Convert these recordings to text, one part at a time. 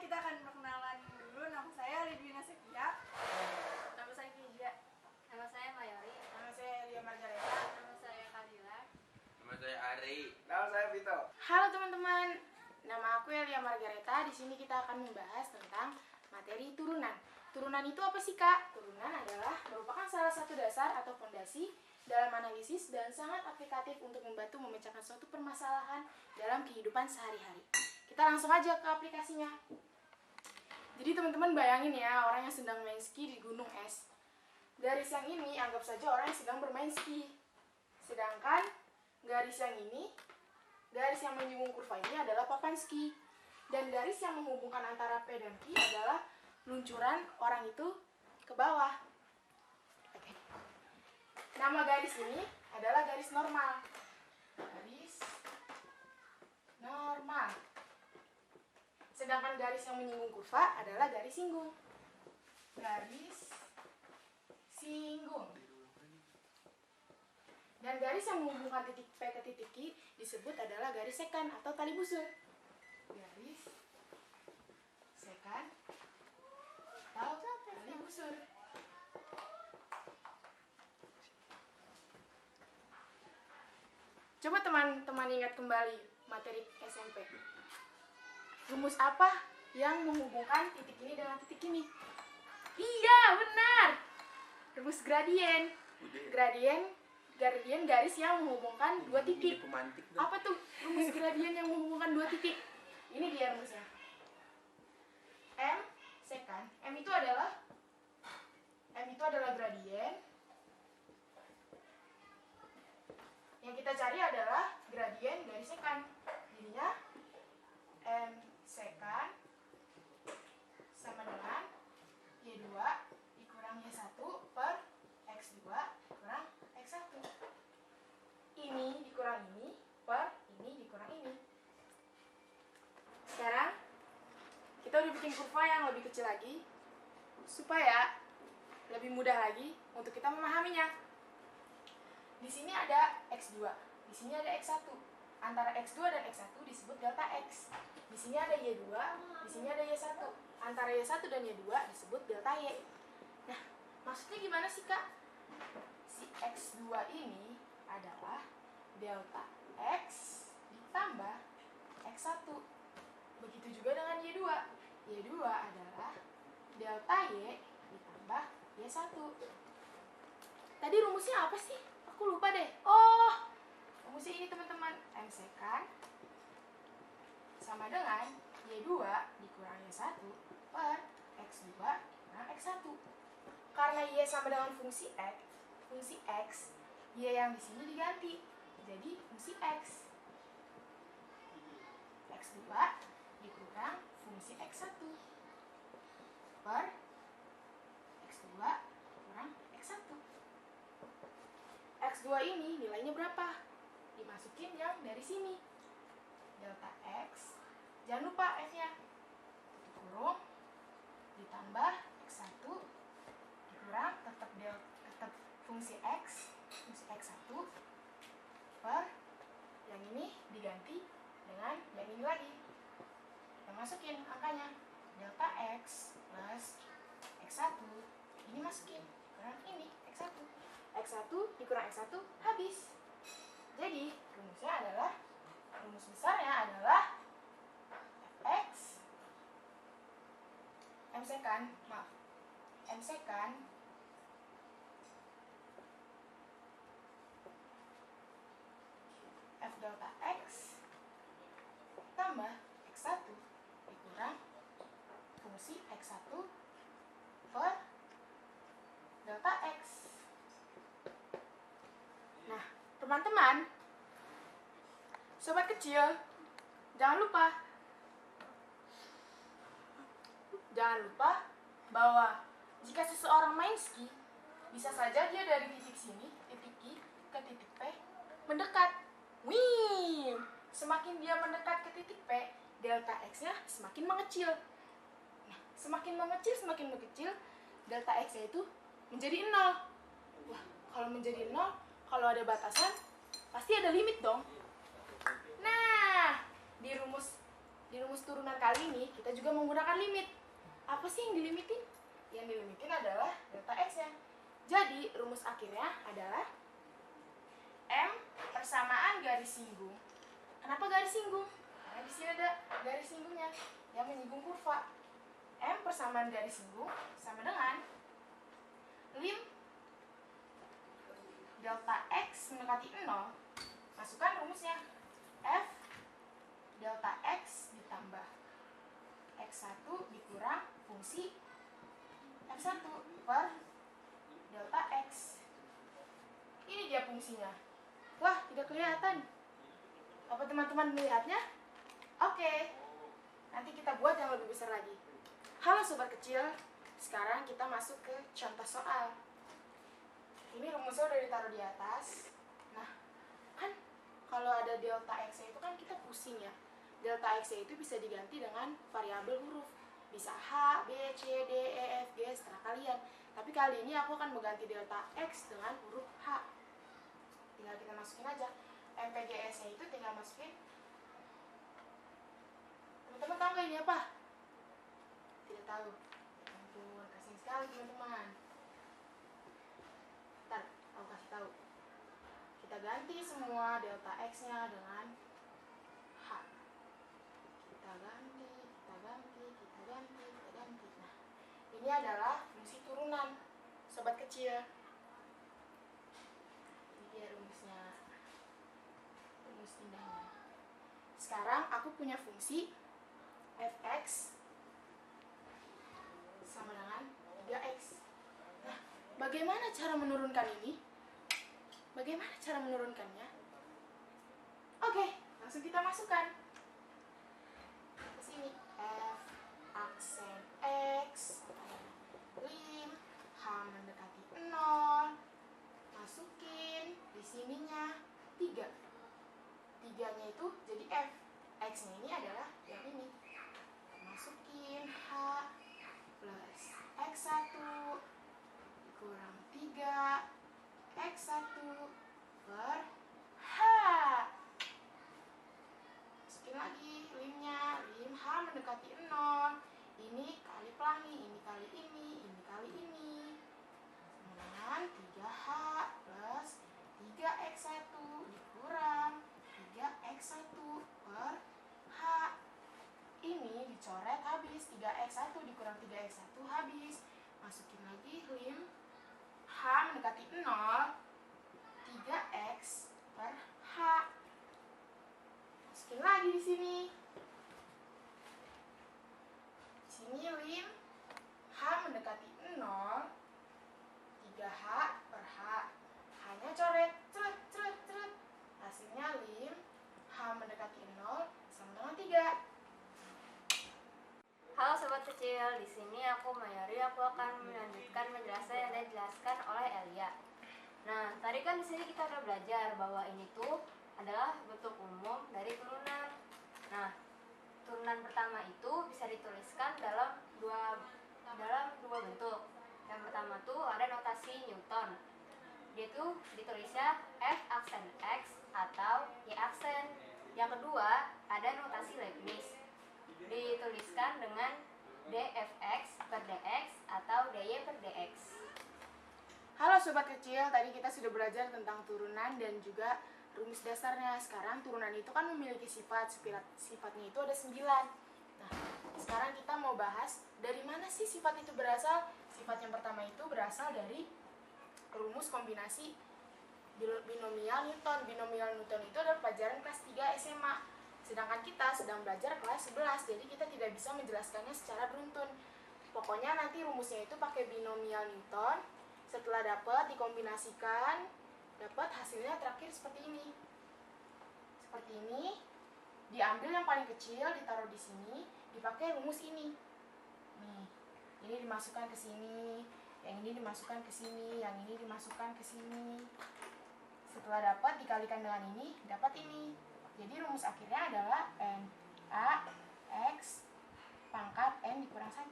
kita akan perkenalan dulu. Nama saya Lidwina Sekia. Nama saya Fija. Nama saya Mayori. Nama saya Elia Margareta. Nama saya Kadila. Nama saya Ari. Nama saya Vito. Halo teman-teman, nama aku Elia Margareta. Di sini kita akan membahas tentang materi turunan. Turunan itu apa sih, Kak? Turunan adalah merupakan salah satu dasar atau fondasi dalam analisis dan sangat aplikatif untuk membantu memecahkan suatu permasalahan dalam kehidupan sehari-hari. Kita langsung aja ke aplikasinya. Jadi teman-teman bayangin ya, orang yang sedang main ski di gunung es. Garis yang ini anggap saja orang yang sedang bermain ski. Sedangkan garis yang ini, garis yang menyinggung kurva ini adalah papan ski. Dan garis yang menghubungkan antara P dan Q adalah luncuran orang itu ke bawah. Oke. Nama garis ini adalah garis normal. Garis normal. Sedangkan garis yang menyinggung kurva adalah garis singgung. Garis singgung. Dan garis yang menghubungkan titik P ke titik Q disebut adalah garis sekan atau tali busur. Garis sekan atau tali busur. Coba teman-teman ingat kembali materi SMP. Rumus apa yang menghubungkan titik ini dengan titik ini? Iya, benar. Rumus gradien. Gradien garis yang menghubungkan dua titik. Apa tuh rumus gradien yang menghubungkan dua titik? Ini dia rumusnya. M sekan. M itu adalah gradien. Yang kita cari adalah gradien garis sekan. Jadinya M sekan sama dengan Y2 dikurang Y1 per X2 kurang X1. Ini dikurang ini per ini dikurang ini. Sekarang kita udah bikin kurva yang lebih kecil lagi supaya lebih mudah lagi untuk kita memahaminya. Di sini ada X2, di sini ada X1. Antara X2 dan X1 disebut delta X. Di sini ada Y2, di sini ada Y1. Antara Y1 dan Y2 disebut delta Y. Nah, maksudnya gimana sih, Kak? Si X2 ini adalah delta X ditambah X1. Begitu juga dengan Y2. Y2 adalah delta Y ditambah Y1. Tadi rumusnya apa sih? Aku lupa deh. Oh, rumusnya ini teman-teman. M sekan sama dengan Y2 dikurang Y1 per X2 kurang X1. Karena Y sama dengan fungsi X, Y yang di sini diganti jadi fungsi X. X2 dikurang fungsi X1 per X2 kurang X1. X2 ini nilainya berapa? Dimasukin yang dari sini. Delta X, jangan lupa F-nya. Tutup kurung, ditambah X1, dikurang tetap fungsi X X1 per yang ini diganti dengan yang ini lagi. Kita masukin angkanya. Delta X plus X1, ini masukin kurang ini X1. X1 dikurang X1 habis. Jadi rumus besarnya adalah Fx M sekan F delta X tambah X1 dikurang fungsi X1 per delta X. Nah, teman-teman, sobat kecil, jangan lupa bahwa jika seseorang main ski, bisa saja dia dari titik sini, titik Q, ke titik P, mendekat. Wih, semakin dia mendekat ke titik P, delta X-nya semakin mengecil. Nah, semakin mengecil, delta X-nya itu menjadi 0. Wah, kalau menjadi 0, kalau ada batasan, pasti ada limit dong. Nah, di rumus Di rumus turunan kali ini kita juga menggunakan limit. Apa sih yang dilimitin? Yang dilimitin adalah delta x-nya. Jadi rumus akhirnya adalah M persamaan garis singgung. Kenapa garis singgung? Karena di sini ada garis singgungnya yang menyinggung kurva. M persamaan garis singgung sama dengan lim delta x mendekati 0. Masukkan rumusnya. F delta x ditambah x1 dikurang fungsi f1 per delta x. Ini dia fungsinya. Wah, tidak kelihatan. Apa teman-teman melihatnya? Oke. Nanti kita buat yang lebih besar lagi. Halo sobat kecil. Sekarang kita masuk ke contoh soal. Ini rumusnya udah ditaruh di atas. Nah, kan kalau ada delta x itu kan kita pusing ya. Delta x itu bisa diganti dengan variabel huruf. Bisa H, B, C, D, E, F, G, seterah kalian. Tapi kali ini aku akan mengganti delta x dengan huruf H. Tinggal kita masukin aja. MPGS-nya itu tinggal masukin. Teman-teman tahu nggak ini apa? Tidak tahu. Ya ampun, kasih sekali teman-teman. Ntar, aku kasih tahu. Kita ganti semua delta x-nya dengan H. Kita ganti. Nah, ini adalah fungsi turunan, sobat kecil. Ini dia rumusnya. Rumus indahnya. Sekarang aku punya fungsi fx sama dengan 3x. Nah, bagaimana cara menurunkan ini? Bagaimana cara menurunkannya? Oke, langsung kita masukkan. Ke sini f aksen x lim h mendekati 0. Masukin di sininya 3. 3-nya itu jadi f. X-nya ini adalah yang ini. Masukin h plus x1 kurang 3 x1 per h. Masukin lagi limnya. Lim h mendekati 0. Ini kali pelangi, ini kali ini kali ini. Dengan 3h plus 3x1 dikurang 3x1 per h. Ini dicoret habis. 3x1 dikurang 3x1 habis. Masukin lagi lim h mendekati 0 3x per h. Masukin lagi di sini. Di sini lim h mendekati 0 3h per h. H-nya coret. Ceret. Hasilnya lim h mendekati 0 sama dengan 3. Halo sobat kecil, di sini aku Mayori. Aku akan melanjutkan penjelasan yang dijelaskan oleh Elia. Nah, tadi kan di sini kita udah belajar bahwa ini tuh adalah bentuk umum dari turunan. Nah, turunan pertama itu bisa dituliskan dalam dua bentuk. Yang pertama tuh ada notasi Newton. Dia tuh ditulisnya F aksen X atau Y aksen. Yang kedua ada notasi Leibniz. Dituliskan dengan dfx per dx atau dy per dx. Halo sobat kecil, tadi kita sudah belajar tentang turunan dan juga rumus dasarnya. Sekarang turunan itu kan memiliki sifat. Sifatnya itu ada 9. Nah, sekarang kita mau bahas dari mana sih sifat itu berasal. Sifat yang pertama itu berasal dari rumus kombinasi binomial Newton. Binomial Newton itu adalah pelajaran kelas 3 SMA. Sedangkan kita sedang belajar kelas 11, jadi kita tidak bisa menjelaskannya secara beruntun. Pokoknya nanti rumusnya itu pakai binomial Newton. Setelah dapat, dikombinasikan, dapat hasilnya terakhir seperti ini. Seperti ini, diambil yang paling kecil, ditaruh di sini, dipakai rumus ini. Nih, ini dimasukkan ke sini, yang ini dimasukkan ke sini, yang ini dimasukkan ke sini. Setelah dapat, dikalikan dengan ini, dapat ini. Jadi rumus akhirnya adalah n a x pangkat n dikurang 1.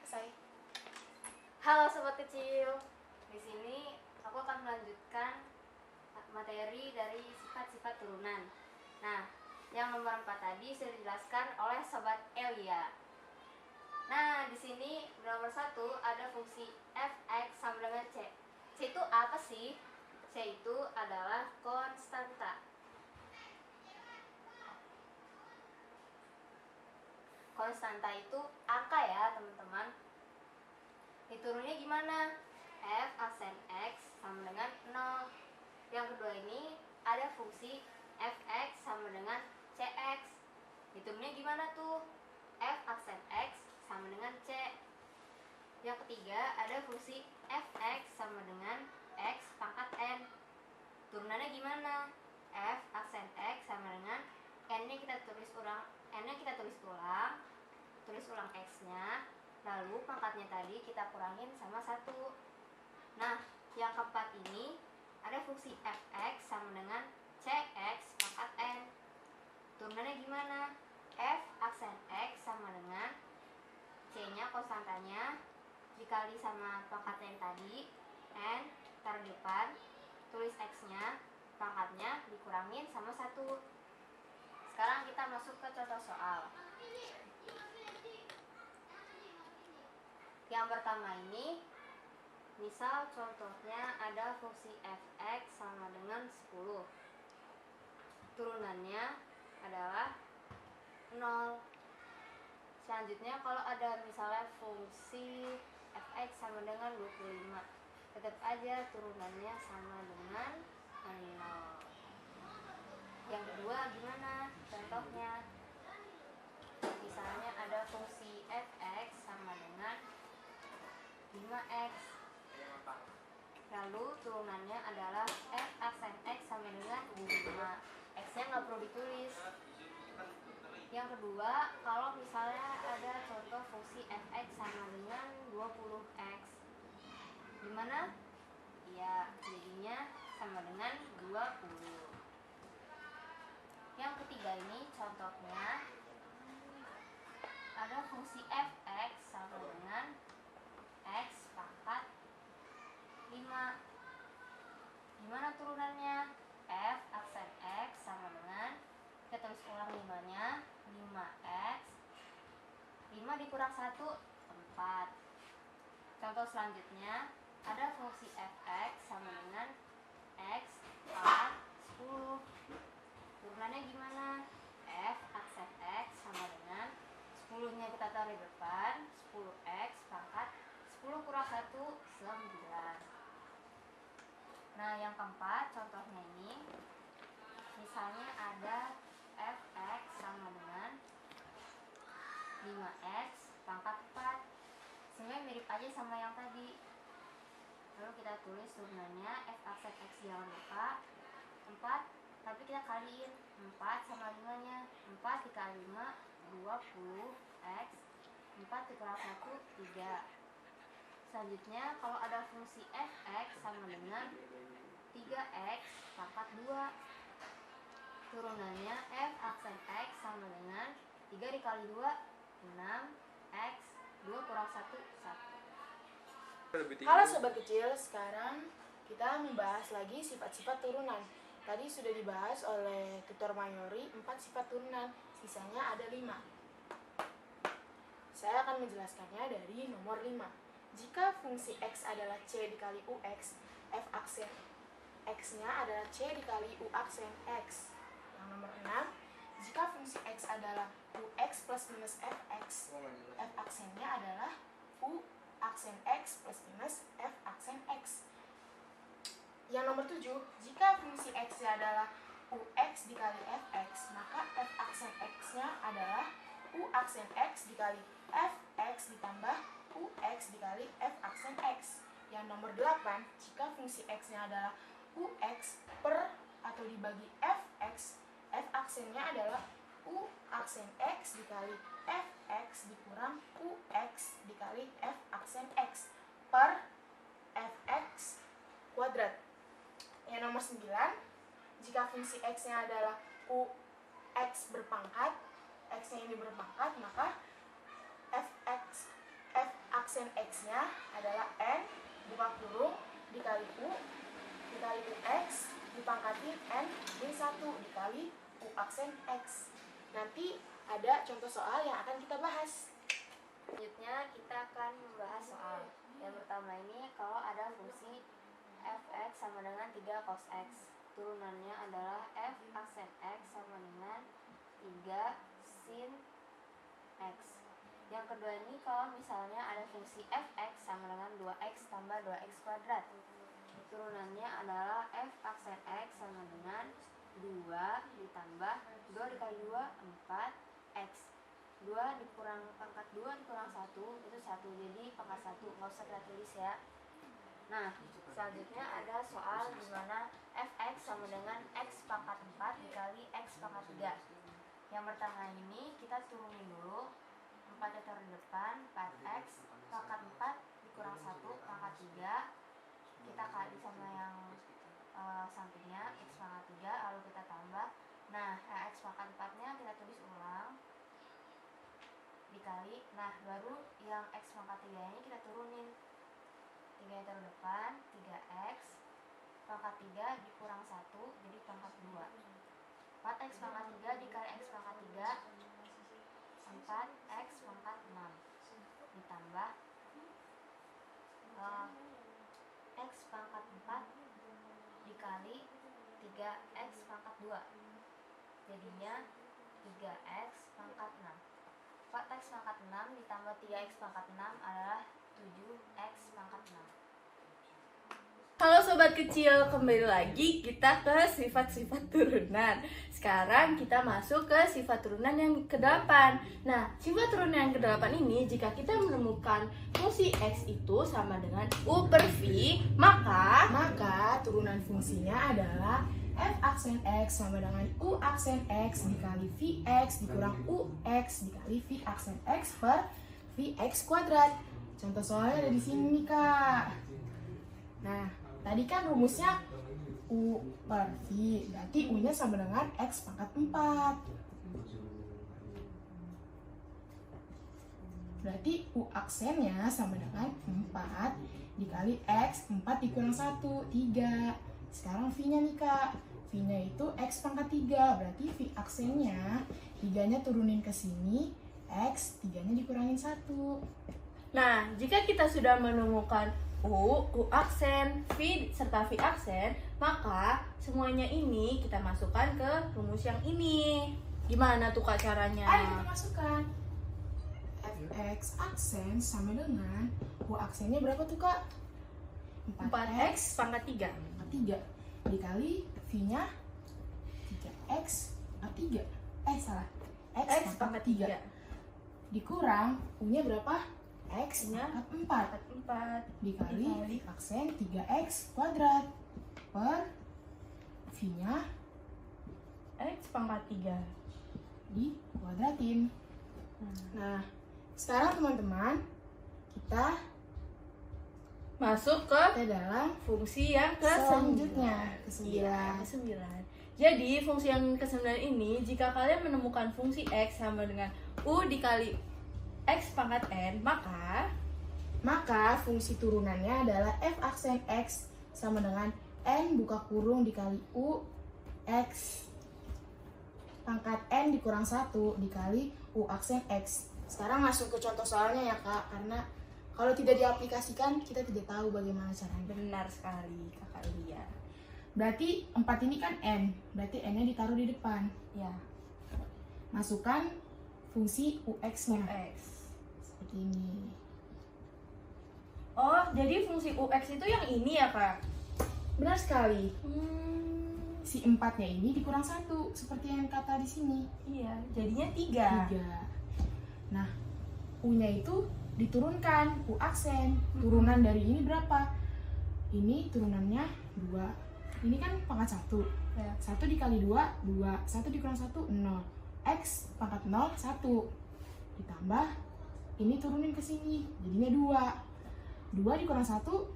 Selesai. Halo sobat kecil. Di sini aku akan melanjutkan materi dari sifat-sifat turunan. Nah, Yang nomor 4 tadi sudah dijelaskan oleh sobat Elia. Nah, di sini nomor 1 ada fungsi fx sama dengan c. C itu apa sih? C itu adalah konstanta. Konstanta itu angka ya, teman-teman. Diturunnya gimana? F aksen x sama dengan 0. Yang kedua ini ada fungsi fx sama dengan cx. Hitungnya gimana tuh? F aksen x sama dengan c. Yang ketiga ada fungsi fx sama dengan x pangkat n. Turunannya gimana? F aksen x sama dengan n-nya kita tulis ulang, tulis ulang x-nya, lalu pangkatnya tadi kita kurangin sama 1. Nah, yang keempat ini ada fungsi fx sama dengan cx pangkat n. Turunannya gimana? F aksen x sama dengan c-nya konstantanya dikali sama pangkatnya yang tadi, n taruh di depan, tulis x-nya, pangkatnya dikurangin sama 1. Sekarang kita masuk ke contoh soal. Yang pertama ini, misal contohnya ada fungsi fx sama dengan 10. Turunannya adalah 0. Selanjutnya kalau ada misalnya fungsi fx sama dengan 25, tetap aja turunannya sama dengan 0. Yang kedua gimana contohnya? Misalnya ada fungsi fx sama dengan 5x, lalu turunannya adalah f aksen x sama dengan 5. X-nya nggak perlu ditulis. Yang kedua, kalau misalnya ada contoh fungsi fx sama dengan 20x, gimana? Ya, jadinya sama dengan 20. Yang ketiga ini contohnya ada fungsi fx sama dengan x pangkat 5. Gimana turunannya? F aksen x sama dengan, kita tulis ulang 5-nya, 5x, 5 dikurang 1, 4. Contoh selanjutnya ada fungsi fx sama dengan x pangkat 10. Turunannya gimana? F aksen x sama dengan 10-nya kita taruh di depan, 10x pangkat 10 kurang 1, 9. Nah, yang keempat contohnya ini, misalnya ada fx sama dengan 5x pangkat 4. Sebenarnya mirip aja sama yang tadi. Lalu kita tulis turunannya f aksen x jangan lupa 4, tapi kita kaliin 4 sama 5-nya. 4 dikali 5 20x, 4 dikurang 1, 3. Selanjutnya kalau ada fungsi fx sama dengan 3x pangkat 2. Turunannya f aksen x sama dengan 3 dikali 2, 6x, 2 kurang 1, 1. Halo sobat kecil, sekarang kita membahas lagi sifat-sifat turunan. Tadi sudah dibahas oleh tutor Mayori 4 sifat turunan, sisanya ada 5. Saya akan menjelaskannya dari nomor 5. Jika fungsi x adalah c dikali ux, f aksen x-nya adalah c dikali u aksen x. Yang nomor 6, jika fungsi x adalah ux plus minus fx, f aksennya adalah u aksen x plus minus f aksen x. Yang nomor 7, jika fungsi x-nya adalah ux dikali fx, maka f aksen x-nya adalah u aksen x dikali fx ditambah ux dikali f aksen x. Yang nomor 8, jika fungsi x-nya adalah ux per atau dibagi fx, f aksennya adalah u aksen x dikali fx dikurang ux dikali f aksen x per fx kuadrat. Yang nomor 9, jika fungsi x-nya adalah ux berpangkat, x-nya ini berpangkat, maka f aksen x-nya adalah n buka kurung dikali u dikali ux dipangkatin n min 1 dikali U aksen X. Nanti ada contoh soal yang akan kita bahas. Selanjutnya kita akan membahas soal yang pertama ini. Kalau ada fungsi fx sama dengan 3 cos x, turunannya adalah f aksen x sama dengan 3 sin x. Yang kedua ini kalau misalnya ada fungsi fx sama dengan 2x tambah 2x kuadrat, turunannya adalah f aksen x sama dengan 2 ditambah 2 dikali 2 4 x. 2 dikurang pangkat 2 dikurang 1 itu 1, jadi pangkat 1, nggak usah kita tulis ya. Nah, selanjutnya ada soal di mana fx sama dengan x pangkat 4 dikali x pangkat 3. Yang pertama ini kita turunin dulu, 4 taruh di depan, 4x pangkat 4 dikurang 1 pangkat 3, kita kali sama yang sampingnya x pangkat 3, lalu kita tambah. Nah, x pangkat 4 nya kita tulis ulang dikali, nah baru yang x pangkat 3 ini kita turunin, 3 yang taruh depan, 3x pangkat 3 dikurang 1 jadi pangkat 2, 4x pangkat 3 dikali x pangkat 3 4x pangkat 6 ditambah x pangkat 4 dikali 3x pangkat 2 jadinya 3x pangkat 6. 4x pangkat 6 ditambah 3x pangkat 6 adalah 7x pangkat 6. Halo sobat kecil, kembali lagi kita ke sifat-sifat turunan. Sekarang kita masuk ke sifat turunan yang ke-8. Nah, sifat turunan yang ke-8 ini jika kita menemukan fungsi x itu sama dengan u per v, maka turunan fungsinya adalah f aksen x sama dengan u aksen x dikali vx dikurang ux dikali v aksen x per vx kuadrat. Contoh soalnya ada di sini nih, Kak. Nah, tadi kan rumusnya u per v, berarti u-nya sama dengan x pangkat 4. Berarti u aksennya sama dengan 4 dikali x, 4 dikurang 1, 3. Sekarang v-nya nih, Kak. V-nya itu x pangkat 3, berarti v aksennya 3-nya turunin ke sini, x 3-nya dikurangin 1. Nah, jika kita sudah menemukan U aksen, V, serta V aksen, maka semuanya ini kita masukkan ke rumus yang ini. Gimana tuh Kak caranya? Ayo kita masukkan. Fx aksen sama dengan U aksennya berapa tuh, Kak? 4x pangkat 3. 3 dikali V-nya 3x 3. Salah. X pangkat 3. Dikurang U-nya berapa? X-nya 4 dikali aksen 3x kuadrat per V-nya X pangkat 3 dikuadratin. Nah, sekarang teman-teman kita masuk ke dalam fungsi yang selanjutnya, ke-9. Jadi fungsi yang ke-9 ini jika kalian menemukan fungsi x sama dengan u dikali x pangkat n, maka fungsi turunannya adalah f aksen x sama dengan n buka kurung dikali u x pangkat n dikurang 1 dikali u aksen x. Sekarang langsung ke contoh soalnya ya, Kak, karena kalau tidak diaplikasikan kita tidak tahu bagaimana caranya. Benar sekali Kakak Lia. Berarti 4 ini kan n, berarti n-nya ditaruh di depan. Ya, Masukkan fungsi ux-nya x. seperti ini. Oh, jadi fungsi ux itu yang ini ya, Kak? Benar sekali. Si 4-nya ini dikurang 1 seperti yang kata di sini. Iya, jadinya 3. 3. Nah, u-nya itu diturunkan, u aksen. Turunan dari ini berapa? Ini turunannya 2. Ini kan pangkat 1. Ya. 1 dikali 2, 2. 1 dikurang 1, 0. X pangkat 0, 1. Ditambah, ini turunin ke sini, jadinya 2. 2 dikurang 1,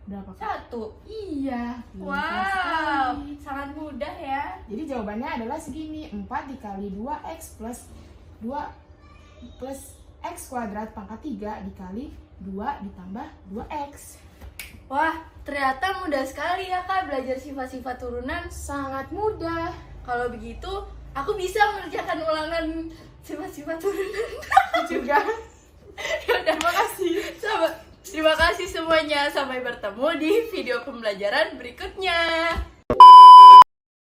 berapa, Kak? 1. Iya. pintar Wow, sekali. sangat mudah ya. Jadi jawabannya adalah segini, 4 dikali 2x plus 2 plus x kuadrat pangkat 3 dikali 2 ditambah 2x. Wah, ternyata mudah sekali ya Kak belajar sifat-sifat turunan. Sangat mudah. Kalau begitu, Aku bisa mengerjakan ulangan sifat-sifat turunan juga. Ya udah, terima kasih. Terima kasih semuanya. Sampai bertemu di video pembelajaran berikutnya.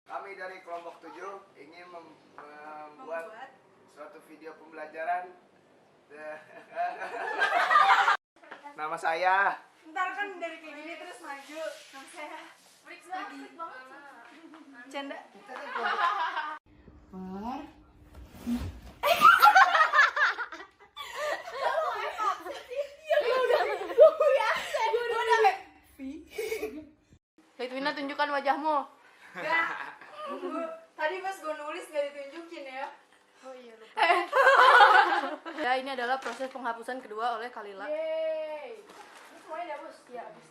Kami dari kelompok 7 ingin membuat suatu video pembelajaran. Nama saya. Ntar kan dari kayak gini terus maju. Nama saya Freak banget. Canda. Litwina, tunjukkan wajahmu. Tadi pas gue nulis gak ditunjukin ya. Oh iya, lupa. Ya, ini adalah proses penghapusan kedua oleh Kalila. Yeay. Semuanya dihapus? Iya, habis.